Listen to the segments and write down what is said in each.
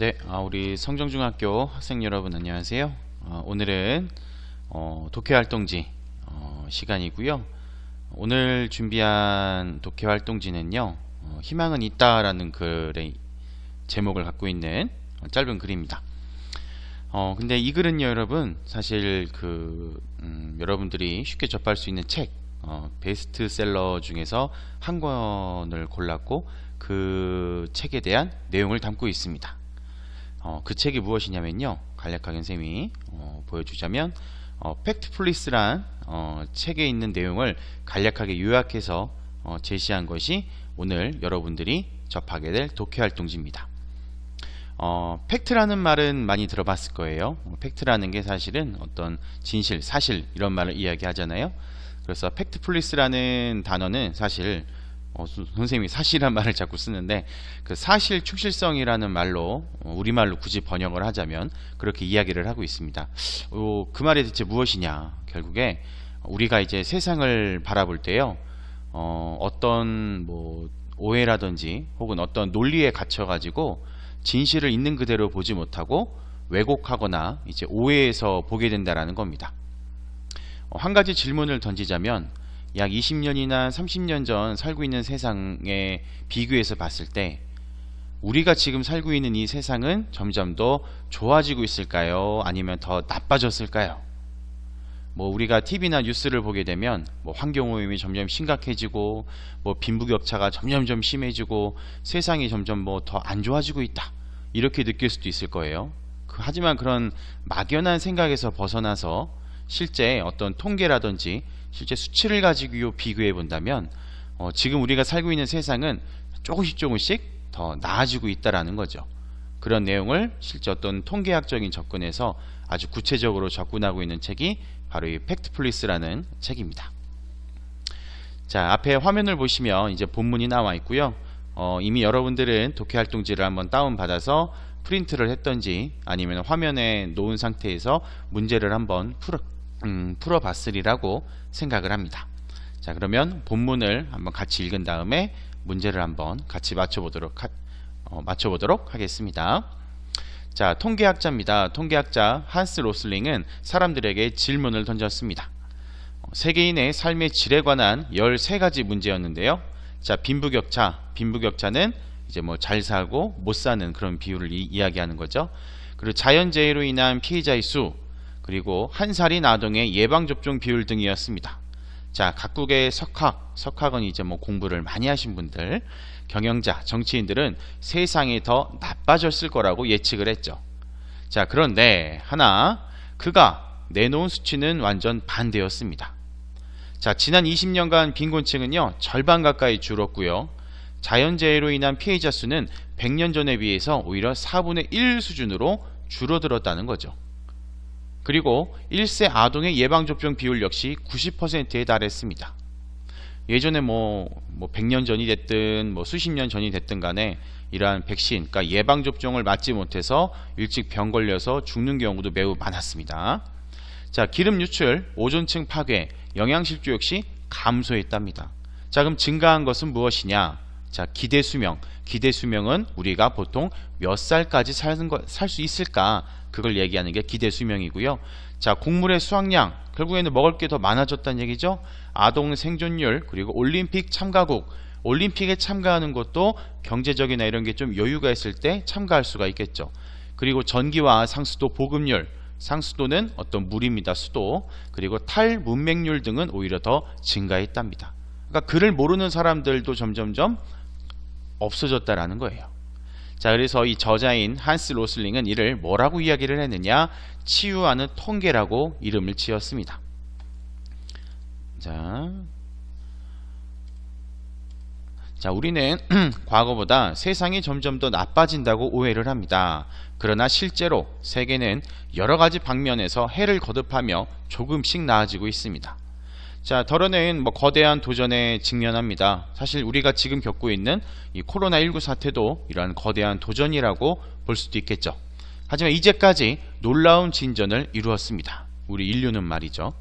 네, 우리 성정중학교 학생 여러분 안녕하세요. 오늘은 독해활동지 시간이고요. 오늘 준비한 독해활동지는요, 희망은 있다라는 글의 제목을 갖고 있는 짧은 글입니다. 근데 이 글은요, 여러분, 사실 여러분들이 쉽게 접할 수 있는 책, 베스트셀러 중에서 한 권을 골랐고 그 책에 대한 내용을 담고 있습니다. 그 책이 무엇이냐면요, 간략하게 선생님이 보여주자면 팩트플리스란 책에 있는 내용을 간략하게 요약해서 제시한 것이 오늘 여러분들이 접하게 될 독해활동지입니다. 팩트라는 말은 많이 들어봤을 거예요. 팩트라는 게 사실은 어떤 진실, 사실 이런 말을 이야기하잖아요. 그래서 팩트플리스라는 단어는 사실 선생님이 사실이란 말을 자꾸 쓰는데 그 사실 충실성이라는 말로 우리말로 굳이 번역을 하자면 그렇게 이야기를 하고 있습니다. 그 말이 대체 무엇이냐? 결국에 우리가 이제 세상을 바라볼 때요, 어떤 오해라든지 혹은 어떤 논리에 갇혀 가지고 진실을 있는 그대로 보지 못하고 왜곡하거나 이제 오해해서 보게 된다라는 겁니다. 한 가지 질문을 던지자면 약 20년이나 30년 전 살고 있는 세상에 비교해서 봤을 때 우리가 지금 살고 있는 이 세상은 점점 더 좋아지고 있을까요? 아니면 더 나빠졌을까요? 우리가 TV나 뉴스를 보게 되면 환경오염이 점점 심각해지고 빈부격차가 점점점 심해지고 세상이 점점 더 안 좋아지고 있다, 이렇게 느낄 수도 있을 거예요. 하지만 그런 막연한 생각에서 벗어나서 실제 어떤 통계라든지 실제 수치를 가지고 비교해 본다면 지금 우리가 살고 있는 세상은 조금씩 더 나아지고 있다라는 거죠. 그런 내용을 실제 어떤 통계학적인 접근에서 아주 구체적으로 접근하고 있는 책이 바로 이 팩트플리스라는 책입니다. 자, 앞에 화면을 보시면 이제 본문이 나와 있고요. 이미 여러분들은 독해활동지를 한번 다운받아서 프린트를 했던지 아니면 화면에 놓은 상태에서 문제를 한번 풀어봤으리라고 생각을 합니다. 자, 그러면 본문을 한번 같이 읽은 다음에 문제를 한번 같이 맞춰보도록 하겠습니다. 자, 통계학자입니다. 통계학자 한스 로슬링은 사람들에게 질문을 던졌습니다. 세계인의 삶의 질에 관한 13가지 문제였는데요. 자, 빈부격차는 이제 잘 살고 못 사는 그런 비율을 이야기하는 거죠. 그리고 자연재해로 인한 피해자의 수, 그리고 한살인 아동의 예방접종 비율 등이었습니다. 자, 각국의 석학은 이제 공부를 많이 하신 분들, 경영자, 정치인들은 세상이 더 나빠졌을 거라고 예측을 했죠. 자, 그런데 그가 내놓은 수치는 완전 반대였습니다. 자, 지난 20년간 빈곤층은요, 절반 가까이 줄었고요. 자연재해로 인한 피해자 수는 100년 전에 비해서 오히려 4분의 1 수준으로 줄어들었다는 거죠. 그리고 1세 아동의 예방접종 비율 역시 90%에 달했습니다. 예전에 100년 전이 됐든 수십 년 전이 됐든 간에 이러한 백신, 그러니까 예방접종을 맞지 못해서 일찍 병 걸려서 죽는 경우도 매우 많았습니다. 자, 기름 유출, 오존층 파괴, 영양실조 역시 감소했답니다. 자, 그럼 증가한 것은 무엇이냐? 자, 기대수명. 기대수명은 우리가 보통 몇 살까지 살 수 있을까? 그걸 얘기하는 게 기대수명이고요. 자, 곡물의 수확량, 결국에는 먹을 게 더 많아졌다는 얘기죠. 아동 생존율, 그리고 올림픽 참가국, 올림픽에 참가하는 것도 경제적이나 이런 게 좀 여유가 있을 때 참가할 수가 있겠죠. 그리고 전기와 상수도 보급률, 상수도는 어떤 물입니다, 수도. 그리고 탈문맹률 등은 오히려 더 증가했답니다. 그러니까 글을 모르는 사람들도 점점점 없어졌다라는 거예요. 자, 그래서 이 저자인 한스 로슬링은 이를 뭐라고 이야기를 했느냐? 치유하는 통계라고 이름을 지었습니다. 자, 우리는 과거보다 세상이 점점 더 나빠진다고 오해를 합니다. 그러나 실제로 세계는 여러 가지 방면에서 해를 거듭하며 조금씩 나아지고 있습니다. 자, 덜어낸 거대한 도전에 직면합니다. 사실 우리가 지금 겪고 있는 이 코로나19 사태도 이러한 거대한 도전이라고 볼 수도 있겠죠. 하지만 이제까지 놀라운 진전을 이루었습니다. 우리 인류는 말이죠.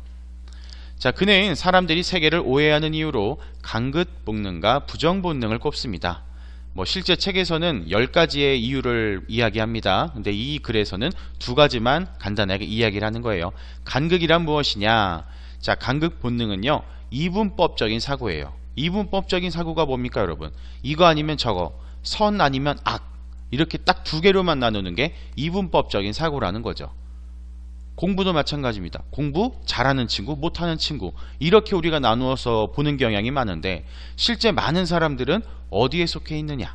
자, 그는 사람들이 세계를 오해하는 이유로 강긋 본능과 부정 본능을 꼽습니다. 뭐 실제 책에서는 10가지의 이유를 이야기합니다. 근데 이 글에서는 2가지만 간단하게 이야기를 하는 거예요. 간극이란 무엇이냐? 자, 간극 본능은요, 이분법적인 사고예요. 이분법적인 사고가 뭡니까, 여러분? 이거 아니면 저거, 선 아니면 악, 이렇게 딱 2개로만 나누는 게 이분법적인 사고라는 거죠. 공부도 마찬가지입니다. 공부 잘하는 친구, 못하는 친구, 이렇게 우리가 나누어서 보는 경향이 많은데 실제 많은 사람들은 어디에 속해 있느냐?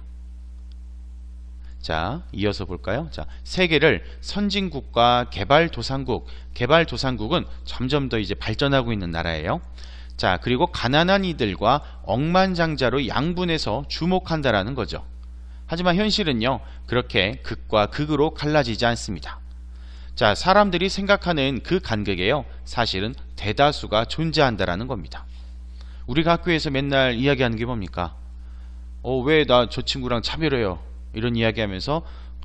자, 이어서 볼까요? 자, 세계를 선진국과 개발도상국, 개발도상국은 점점 더 이제 발전하고 있는 나라예요. 자, 그리고 가난한 이들과 억만장자로 양분해서 주목한다라는 거죠. 하지만 현실은요, 그렇게 극과 극으로 갈라지지 않습니다. 자, 사람들이 생각하는 그 간극에요, 사실은 대다수가 존재한다라는 겁니다. 우리가 학교에서 맨날 이야기하는 게 뭡니까? 왜 나 저 친구랑 차별해요? 이런 이야기하면서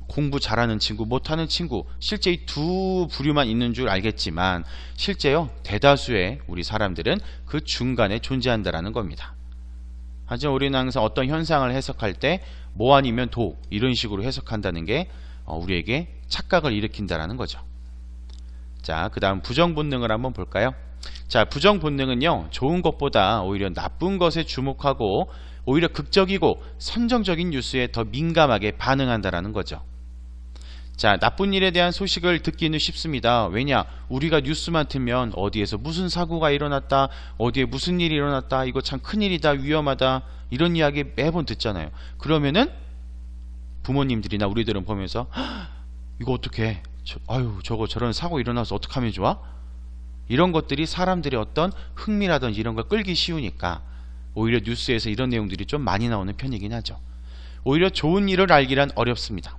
공부 잘하는 친구, 못하는 친구, 실제 이 2 부류만 있는 줄 알겠지만 실제요, 대다수의 우리 사람들은 그 중간에 존재한다라는 겁니다. 하지만 우리는 항상 어떤 현상을 해석할 때 뭐 아니면 도, 이런 식으로 해석한다는 게 우리에게 착각을 일으킨다라는 거죠. 자, 그 다음 부정 본능을 한번 볼까요? 자, 부정 본능은요, 좋은 것보다 오히려 나쁜 것에 주목하고 오히려 극적이고 선정적인 뉴스에 더 민감하게 반응한다라는 거죠. 자, 나쁜 일에 대한 소식을 듣기는 쉽습니다. 왜냐? 우리가 뉴스만 틀면 어디에서 무슨 사고가 일어났다, 어디에 무슨 일이 일어났다, 이거 참 큰일이다, 위험하다, 이런 이야기 매번 듣잖아요. 그러면은 부모님들이나 우리들은 보면서 이거 어떡해, 저거 저런 사고 일어나서 어떡하면 좋아? 이런 것들이 사람들의 어떤 흥미라든지 이런 걸 끌기 쉬우니까 오히려 뉴스에서 이런 내용들이 좀 많이 나오는 편이긴 하죠. 오히려 좋은 일을 알기란 어렵습니다.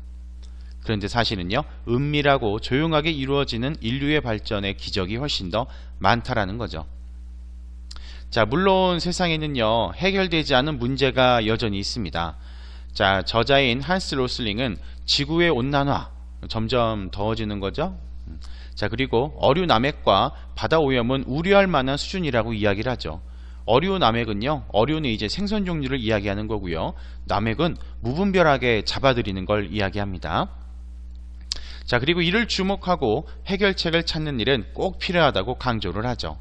그런데 사실은요, 은밀하고 조용하게 이루어지는 인류의 발전의 기적이 훨씬 더 많다라는 거죠. 자, 물론 세상에는요, 해결되지 않은 문제가 여전히 있습니다. 자, 저자인 한스 로슬링은 지구의 온난화, 점점 더워지는 거죠. 자, 그리고 어류 남획과 바다 오염은 우려할 만한 수준이라고 이야기를 하죠. 어류 남획은요, 어류는 이제 생선 종류를 이야기하는 거고요, 남획은 무분별하게 잡아들이는 걸 이야기합니다. 자, 그리고 이를 주목하고 해결책을 찾는 일은 꼭 필요하다고 강조를 하죠.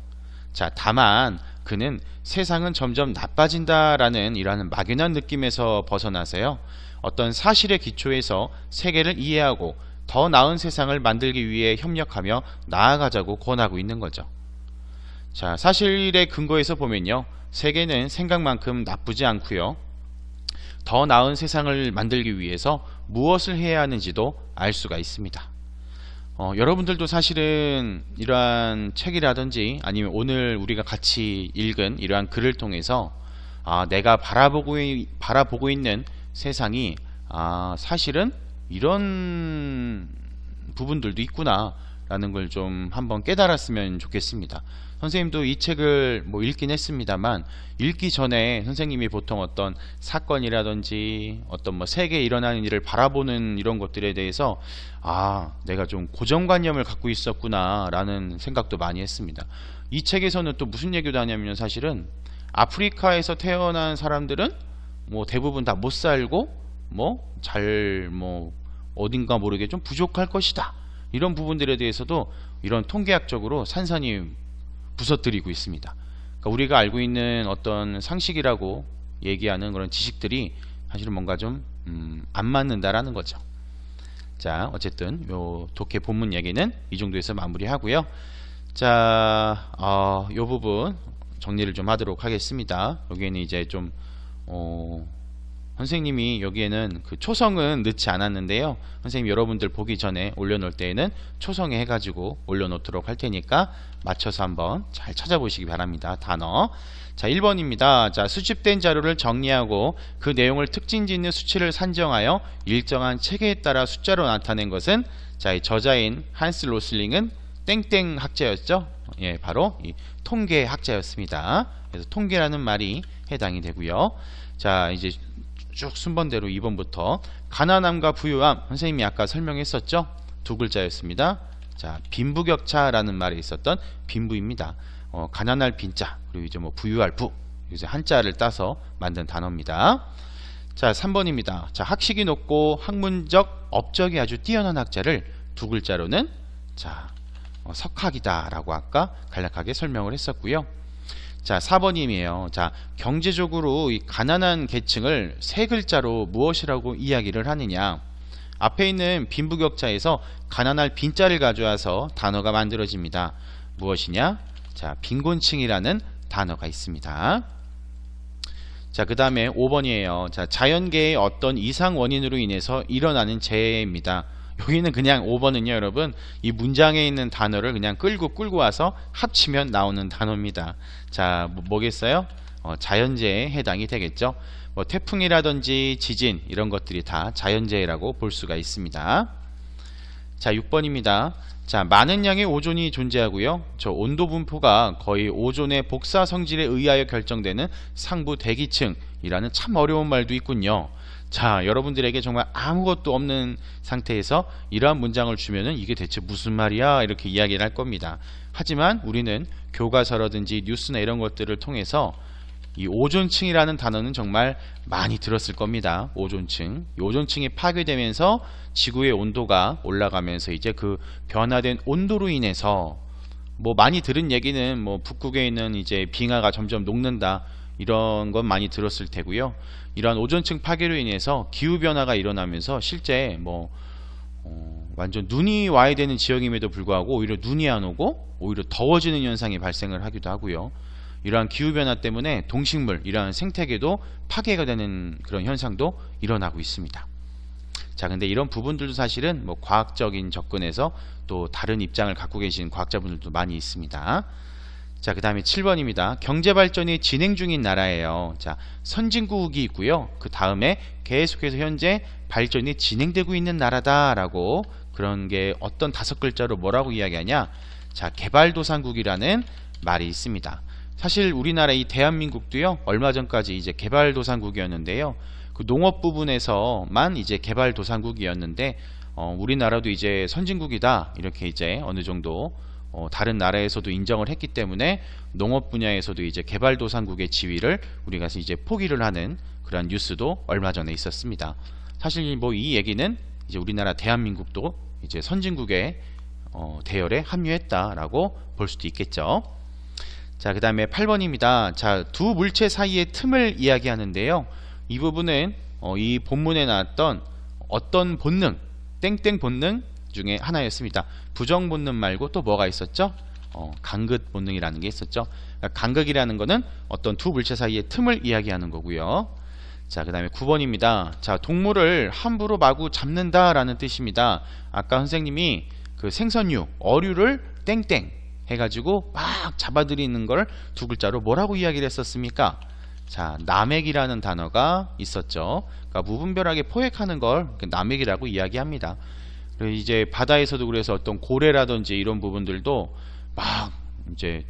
자, 다만 그는 세상은 점점 나빠진다라는 이러한 막연한 느낌에서 벗어나서요, 어떤 사실의 기초에서 세계를 이해하고 더 나은 세상을 만들기 위해 협력하며 나아가자고 권하고 있는 거죠. 자, 사실의 근거에서 보면요, 세계는 생각만큼 나쁘지 않고요, 더 나은 세상을 만들기 위해서 무엇을 해야 하는지도 알 수가 있습니다. 여러분들도 사실은 이러한 책이라든지 아니면 오늘 우리가 같이 읽은 이러한 글을 통해서 내가 바라보고 있는 세상이 사실은 이런 부분들도 있구나 라는 걸 좀 한번 깨달았으면 좋겠습니다. 선생님도 이 책을 읽긴 했습니다만, 읽기 전에 선생님이 보통 어떤 사건이라든지 어떤 세계에 일어나는 일을 바라보는 이런 것들에 대해서 내가 좀 고정관념을 갖고 있었구나 라는 생각도 많이 했습니다. 이 책에서는 또 무슨 얘기도 하냐면, 사실은 아프리카에서 태어난 사람들은 대부분 다 못 살고 어딘가 모르게 좀 부족할 것이다, 이런 부분들에 대해서도 이런 통계학적으로 산산이 부서뜨리고 있습니다. 그러니까 우리가 알고 있는 어떤 상식이라고 얘기하는 그런 지식들이 사실은 뭔가 좀 안 맞는다라는 거죠. 자, 어쨌든 요 독해 본문 얘기는 이 정도에서 마무리하고요. 자, 요 부분 정리를 좀 하도록 하겠습니다. 여기에는 이제 좀 선생님이 여기에는 그 초성은 넣지 않았는데요, 선생님 여러분들 보기 전에 올려놓을 때에는 초성에 해가지고 올려놓도록 할 테니까 맞춰서 한번 잘 찾아보시기 바랍니다. 단어. 자, 1번입니다. 자, 수집된 자료를 정리하고 그 내용을 특징 짓는 수치를 산정하여 일정한 체계에 따라 숫자로 나타낸 것은, 자, 이 저자인 한스 로슬링은 땡땡 학자였죠. 예, 바로 이 통계 학자였습니다. 그래서 통계라는 말이 해당이 되고요. 자, 이제 쭉 순번대로 2번부터 가난함과 부유함, 선생님이 아까 설명했었죠. 2글자였습니다. 자, 빈부격차라는 말에 있었던 빈부입니다. 가난할 빈자, 그리고 이제 부유할 부, 이제 한자를 따서 만든 단어입니다. 자, 3번입니다. 자, 학식이 높고 학문적 업적이 아주 뛰어난 학자를 두 글자로는 자, 석학이다 라고 아까 간략하게 설명을 했었고요. 자, 4번임이에요. 자, 경제적으로 이 가난한 계층을 세 글자로 무엇이라고 이야기를 하느냐. 앞에 있는 빈부격차에서 가난할 빈자를 가져와서 단어가 만들어집니다. 무엇이냐? 자, 빈곤층이라는 단어가 있습니다. 자, 그 다음에 5번이에요. 자, 자연계의 어떤 이상 원인으로 인해서 일어나는 재해입니다. 여기는 그냥 5번은요, 여러분, 이 문장에 있는 단어를 그냥 끌고 와서 합치면 나오는 단어입니다. 자, 뭐겠어요? 자연재해에 해당이 되겠죠. 뭐 태풍이라든지 지진 이런 것들이 다 자연재해라고 볼 수가 있습니다. 자, 6번입니다. 자, 많은 양의 오존이 존재하고요. 저 온도 분포가 거의 오존의 복사 성질에 의하여 결정되는 상부 대기층이라는 참 어려운 말도 있군요. 자, 여러분들에게 정말 아무것도 없는 상태에서 이러한 문장을 주면은 이게 대체 무슨 말이야? 이렇게 이야기를 할 겁니다. 하지만 우리는 교과서라든지 뉴스나 이런 것들을 통해서 이 오존층이라는 단어는 정말 많이 들었을 겁니다. 오존층. 이 오존층이 파괴되면서 지구의 온도가 올라가면서 이제 그 변화된 온도로 인해서 뭐 많이 들은 얘기는 뭐 북극에 있는 이제 빙하가 점점 녹는다. 이런 건 많이 들었을 테고요. 이러한 오존층 파괴로 인해서 기후 변화가 일어나면서 실제 뭐 완전 눈이 와야 되는 지역임에도 불구하고 오히려 눈이 안 오고 오히려 더워지는 현상이 발생을 하기도 하고요. 이러한 기후변화 때문에 동식물, 이러한 생태계도 파괴가 되는 그런 현상도 일어나고 있습니다. 자, 근데 이런 부분들도 사실은 뭐 과학적인 접근에서 또 다른 입장을 갖고 계신 과학자분들도 많이 있습니다. 자, 그 다음에 7번입니다. 경제발전이 진행 중인 나라예요. 자, 선진국이 있고요. 그 다음에 계속해서 현재 발전이 진행되고 있는 나라다라고, 그런 게 어떤 5글자로 뭐라고 이야기하냐? 자, 개발도상국이라는 말이 있습니다. 사실 우리나라 이 대한민국도요, 얼마 전까지 이제 개발도상국이었는데요. 그 농업 부분에서만 이제 개발도상국이었는데, 우리나라도 이제 선진국이다, 이렇게 이제 어느 정도 다른 나라에서도 인정을 했기 때문에 농업 분야에서도 이제 개발도상국의 지위를 우리가 이제 포기를 하는 그런 뉴스도 얼마 전에 있었습니다. 사실 뭐 이 얘기는 이제 우리나라 대한민국도 이제 선진국의 대열에 합류했다라고 볼 수도 있겠죠. 자, 그 다음에 8번입니다. 자, 두 물체 사이의 틈을 이야기하는데요. 이 부분은 이 본문에 나왔던 어떤 본능, 땡땡 본능 중에 하나였습니다. 부정 본능 말고 또 뭐가 있었죠? 간극 본능이라는 게 있었죠. 그러니까 간극이라는 거는 어떤 두 물체 사이의 틈을 이야기하는 거고요. 자, 그 다음에 9번입니다. 자, 동물을 함부로 마구 잡는다라는 뜻입니다. 아까 선생님이 그 생선류, 어류를 땡땡 해가지고 막 잡아들이는 걸 두 글자로 뭐라고 이야기를 했었습니까? 자, 남액이라는 단어가 있었죠. 그러니까 무분별하게 포획하는 걸 남액이라고 이야기합니다. 그리고 이제 바다에서도 그래서 어떤 고래라든지 이런 부분들도 막 이제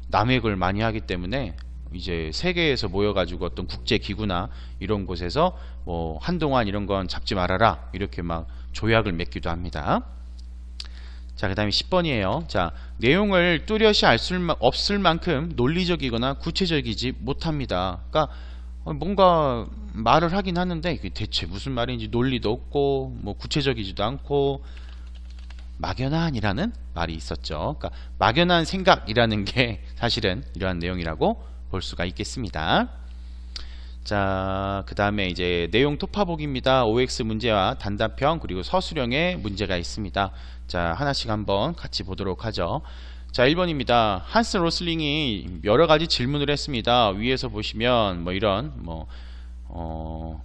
남획을 많이 하기 때문에 이제 세계에서 모여가지고 어떤 국제기구나 이런 곳에서 뭐 한동안 이런 건 잡지 말아라 이렇게 막 조약을 맺기도 합니다. 자, 그 다음에 10번이에요. 자, 내용을 뚜렷이 알 수 없을 만큼 논리적이거나 구체적이지 못합니다. 그러니까 뭔가 말을 하긴 하는데 이게 대체 무슨 말인지 논리도 없고 뭐 구체적이지도 않고 막연한이라는 말이 있었죠. 그러니까 막연한 생각이라는 게 사실은 이러한 내용이라고 볼 수가 있겠습니다. 자, 그 다음에 이제 내용 토파보기입니다. OX 문제와 단답형 그리고 서술형의 문제가 있습니다. 자, 하나씩 한번 같이 보도록 하죠. 자, 1번입니다. 한스 로슬링이 여러가지 질문을 했습니다. 위에서 보시면 뭐 이런 뭐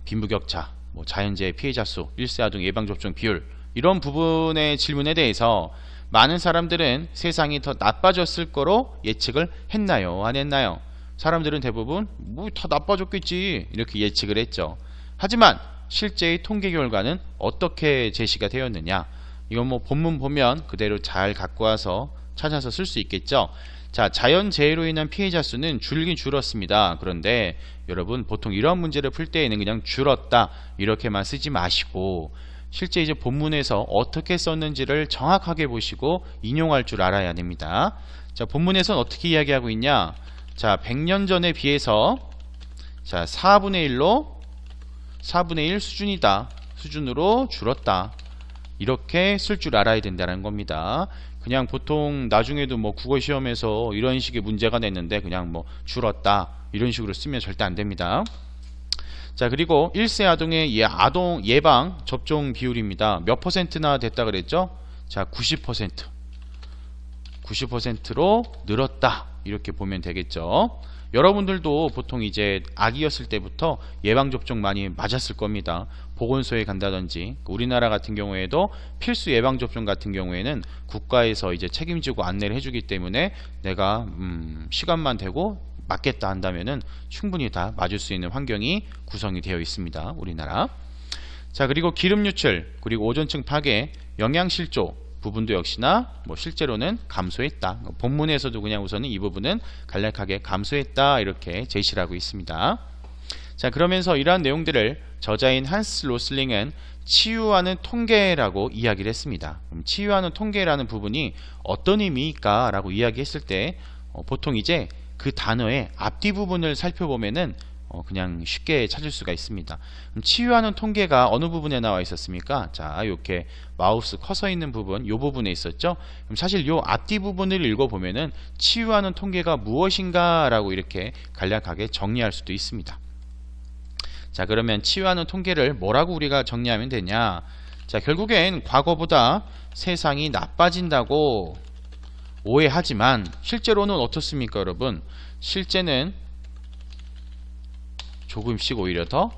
빈부격차, 뭐 자연재해 피해자 수, 1세 아동 예방접종 비율 이런 부분의 질문에 대해서 많은 사람들은 세상이 더 나빠졌을 거로 예측을 했나요? 안 했나요? 사람들은 대부분 뭐 다 나빠졌겠지 이렇게 예측을 했죠. 하지만 실제의 통계 결과는 어떻게 제시가 되었느냐? 이건 뭐 본문 보면 그대로 잘 갖고 와서 찾아서 쓸 수 있겠죠. 자, 자연재해로 인한 피해자 수는 줄긴 줄었습니다. 그런데 여러분 보통 이런 문제를 풀 때에는 그냥 줄었다 이렇게만 쓰지 마시고 실제 이제 본문에서 어떻게 썼는지를 정확하게 보시고 인용할 줄 알아야 됩니다. 자, 본문에서는 어떻게 이야기하고 있냐? 자, 100년 전에 비해서 자, 4분의 1로 4분의 1 수준이다. 수준으로 줄었다. 이렇게 쓸 줄 알아야 된다는 겁니다. 그냥 보통 나중에도 뭐 국어 시험에서 이런 식의 문제가 냈는데 그냥 뭐 줄었다 이런 식으로 쓰면 절대 안 됩니다. 자, 그리고 1세 아동의 아동 예방 접종 비율입니다. 몇 퍼센트나 됐다 그랬죠? 자, 90%로 늘었다. 이렇게 보면 되겠죠. 여러분들도 보통 이제 아기였을 때부터 예방접종 많이 맞았을 겁니다. 보건소에 간다든지, 우리나라 같은 경우에도 필수 예방접종 같은 경우에는 국가에서 이제 책임지고 안내를 해주기 때문에 내가 시간만 되고 맞겠다 한다면은 충분히 다 맞을 수 있는 환경이 구성이 되어 있습니다. 우리나라. 자, 그리고 기름 유출, 그리고 오존층 파괴, 영양실조 부분도 역시나 뭐 실제로는 감소했다. 본문에서도 그냥 우선은 이 부분은 간략하게 감소했다 이렇게 제시를 하고 있습니다. 자, 그러면서 이러한 내용들을 저자인 한스 로슬링은 치유하는 통계라고 이야기를 했습니다. 그럼 치유하는 통계라는 부분이 어떤 의미일까 라고 이야기했을 때 보통 이제 그 단어의 앞뒤 부분을 살펴보면은 그냥 쉽게 찾을 수가 있습니다. 그럼 치유하는 통계가 어느 부분에 나와 있었습니까? 자, 이렇게 마우스 커서 있는 부분, 이 부분에 있었죠. 그럼 사실 이 앞뒤 부분을 읽어보면은 치유하는 통계가 무엇인가 라고 이렇게 간략하게 정리할 수도 있습니다. 자, 그러면 치유하는 통계를 뭐라고 우리가 정리하면 되냐? 자, 결국엔 과거보다 세상이 나빠진다고 오해하지만 실제로는 어떻습니까, 여러분? 실제는 조금씩 오히려 더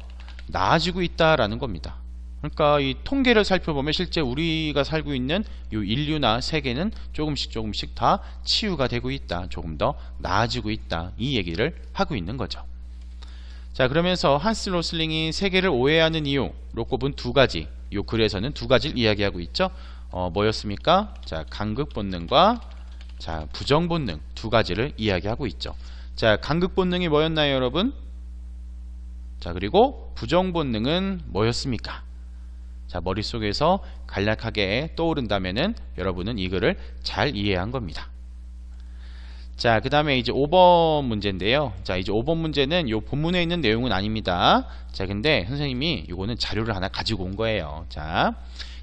나아지고 있다라는 겁니다. 그러니까 이 통계를 살펴보면 실제 우리가 살고 있는 이 인류나 세계는 조금씩 다 치유가 되고 있다. 조금 더 나아지고 있다. 이 얘기를 하고 있는 거죠. 자, 그러면서 한스 로슬링이 세계를 오해하는 이유로 꼽은 두 가지, 이 글에서는 두 가지를 이야기하고 있죠. 뭐였습니까? 자, 간극 본능과 자, 부정 본능 두 가지를 이야기하고 있죠. 자, 간극 본능이 뭐였나요, 여러분? 자, 그리고 부정 본능은 뭐였습니까? 자, 머릿속에서 간략하게 떠오른다면은 여러분은 이 글을 잘 이해한 겁니다. 자, 그 다음에 이제 5번 문제인데요. 자, 이제 5번 문제는 요 본문에 있는 내용은 아닙니다. 자, 근데 선생님이 요거는 자료를 하나 가지고 온 거예요. 자,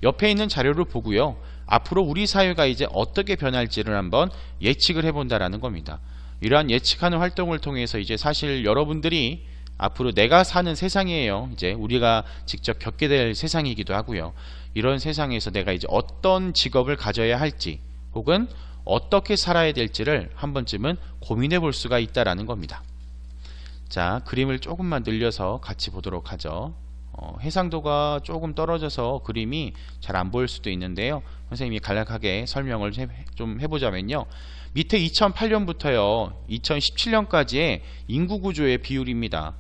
옆에 있는 자료를 보고요. 앞으로 우리 사회가 이제 어떻게 변할지를 한번 예측을 해본다라는 겁니다. 이러한 예측하는 활동을 통해서 이제 사실 여러분들이 앞으로 내가 사는 세상이에요. 이제 우리가 직접 겪게 될 세상이기도 하고요. 이런 세상에서 내가 이제 어떤 직업을 가져야 할지 혹은 어떻게 살아야 될지를 한 번쯤은 고민해 볼 수가 있다라는 겁니다. 자, 그림을 조금만 늘려서 같이 보도록 하죠. 해상도가 조금 떨어져서 그림이 잘 안 보일 수도 있는데요. 선생님이 간략하게 설명을 좀 해보자면요. 밑에 2008년부터요 2017년까지의 인구구조의 비율입니다.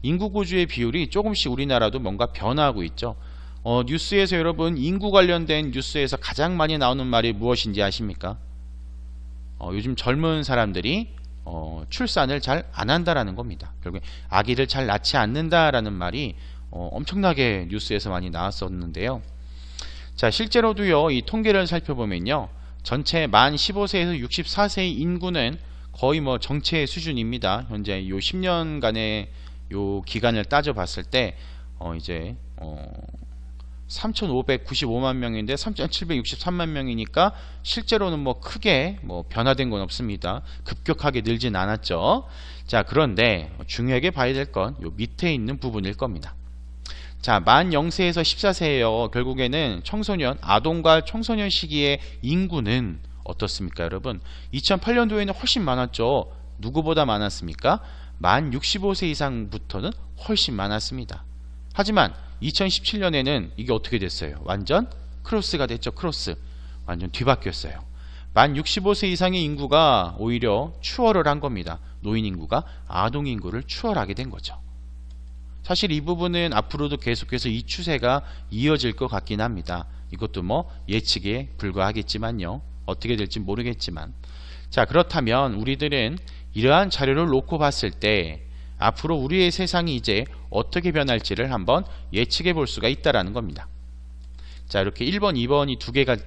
인구구조의 비율이 조금씩 우리나라도 뭔가 변화하고 있죠. 뉴스에서 여러분 인구 관련된 뉴스에서 가장 많이 나오는 말이 무엇인지 아십니까? 요즘 젊은 사람들이 출산을 잘 안 한다라는 겁니다. 결국에 아기를 잘 낳지 않는다라는 말이 엄청나게 뉴스에서 많이 나왔었는데요. 자, 실제로도요 이 통계를 살펴보면요 전체 만 15세에서 64세의 인구는 거의 뭐 정체 수준입니다. 현재 요 10년간의 요 기간을 따져봤을 때 이제 3,595만 명인데 3,763만 명이니까 실제로는 뭐 크게 뭐 변화된 건 없습니다. 급격하게 늘진 않았죠. 자, 그런데 중요하게 봐야 될 건 요 밑에 있는 부분일 겁니다. 자, 만 0세에서 14세예요. 결국에는 청소년, 아동과 청소년 시기의 인구는 어떻습니까, 여러분? 2008년도에는 훨씬 많았죠. 누구보다 많았습니까? 만 65세 이상부터는 훨씬 많았습니다. 하지만 2017년에는 이게 어떻게 됐어요? 완전 크로스가 됐죠. 크로스. 완전 뒤바뀌었어요. 만 65세 이상의 인구가 오히려 추월을 한 겁니다. 노인 인구가 아동 인구를 추월하게 된 거죠. 사실 이 부분은 앞으로도 계속해서 이 추세가 이어질 것 같긴 합니다. 이것도 뭐 예측에 불과하겠지만요. 어떻게 될지 모르겠지만. 자, 그렇다면 우리들은 이러한 자료를 놓고 봤을 때 앞으로 우리의 세상이 이제 어떻게 변할지를 한번 예측해 볼 수가 있다라는 겁니다. 자, 이렇게 1번, 2번이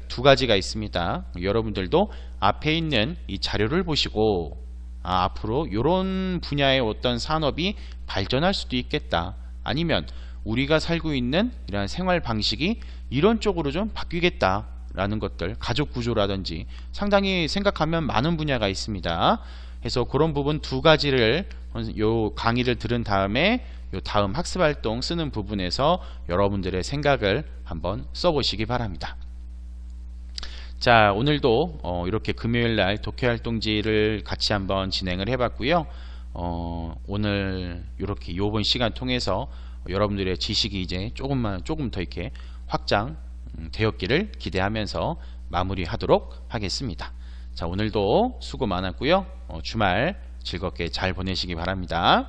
두 가지가 있습니다. 여러분들도 앞에 있는 이 자료를 보시고 앞으로 이런 분야의 어떤 산업이 발전할 수도 있겠다. 아니면 우리가 살고 있는 이러한 생활 방식이 이런 쪽으로 좀 바뀌겠다 라는 것들, 가족 구조라든지 상당히 생각하면 많은 분야가 있습니다. 그래서 그런 부분 두 가지를 요 강의를 들은 다음에 요 다음 학습활동 쓰는 부분에서 여러분들의 생각을 한번 써보시기 바랍니다. 자, 오늘도 이렇게 금요일날 독해활동지를 같이 한번 진행을 해봤고요. 오늘 이렇게 요번 시간 통해서 여러분들의 지식이 이제 조금 더 이렇게 확장 되었기를 기대하면서 마무리하도록 하겠습니다. 자, 오늘도 수고 많았고요. 주말 즐겁게 잘 보내시기 바랍니다.